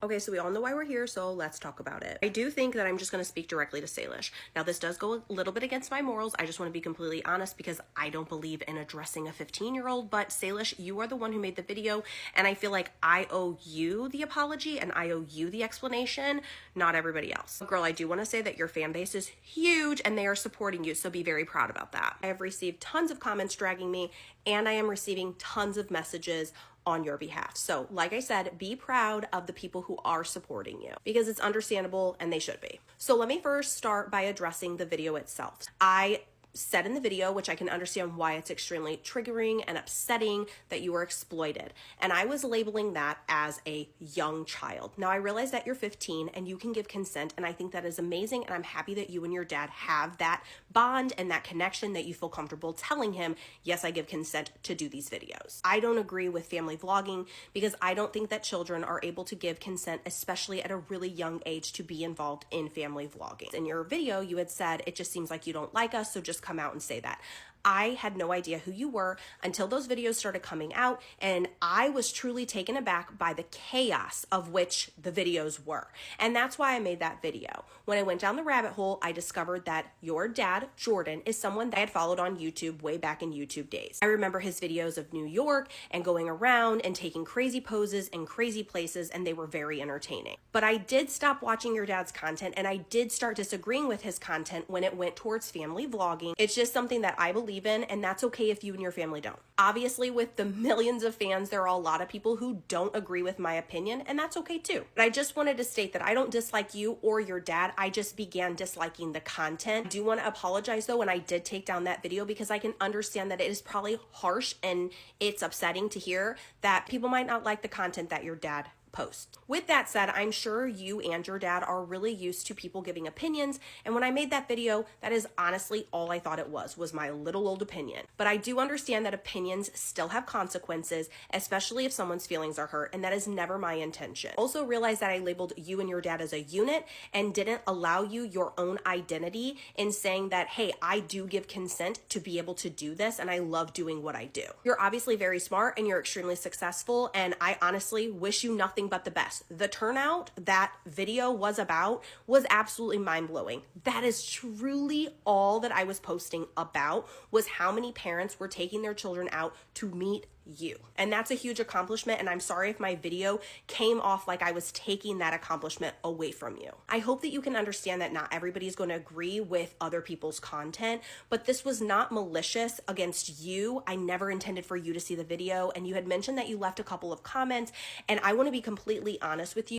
Okay, so we all know why we're here, so let's talk about it. I do think that I'm just going to speak directly to Salish. Now, this does go a little bit against my morals. I just want to be completely honest because I don't believe in addressing a 15-year-old, but Salish, you are the one who made the video, and I feel like I owe you the apology and I owe you the explanation, not everybody else. Girl, I do want to say that your fan base is huge and they are supporting you, so be very proud about that. I have received tons of comments dragging me, and I am receiving tons of messages on your behalf. So like I said, be proud of the people who are supporting you because it's understandable and they should be. So let me first start by addressing the video itself. I said in the video, which I can understand why it's extremely triggering and upsetting, that you were exploited. And I was labeling that as a young child. Now I realize that you're 15 and you can give consent, and I think that is amazing, and I'm happy that you and your dad have that bond and that connection that you feel comfortable telling him, yes, I give consent to do these videos. I don't agree with family vlogging because I don't think that children are able to give consent, especially at a really young age, to be involved in family vlogging. In your video, you had said, it just seems like you don't like us, so just come out and say that. I had no idea who you were until those videos started coming out, and I was truly taken aback by the chaos of which the videos were. And that's why I made that video. When I went down the rabbit hole, I discovered that your dad, Jordan, is someone that I had followed on YouTube way back in YouTube days. I remember his videos of New York and going around and taking crazy poses in crazy places, and they were very entertaining. But I did stop watching your dad's content, and I did start disagreeing with his content when it went towards family vlogging. It's just something that I believe in, and that's okay if you and your family don't. Obviously, with the millions of fans, there are a lot of people who don't agree with my opinion, and that's okay too. But I just wanted to state that I don't dislike you or your dad. I just began disliking the content. I do want to apologize though, and I did take down that video because I can understand that it is probably harsh and it's upsetting to hear that people might not like the content that your dad post. With that said, I'm sure you and your dad are really used to people giving opinions, and when I made that video, that is honestly all I thought it was my little old opinion. But I do understand that opinions still have consequences, especially if someone's feelings are hurt, and that is never my intention. Also realize that I labeled you and your dad as a unit and didn't allow you your own identity in saying that, hey, I do give consent to be able to do this, and I love doing what I do. You're obviously very smart and you're extremely successful, and I honestly wish you nothing but the best. The turnout that video was about was absolutely mind-blowing. That is truly all that I was posting about, was how many parents were taking their children out to meet you. And that's a huge accomplishment, and I'm sorry if my video came off like I was taking that accomplishment away from you. I hope that you can understand that not everybody is going to agree with other people's content, but this was not malicious against you. I never intended for you to see the video, and you had mentioned that you left a couple of comments, and I want to be completely honest with you.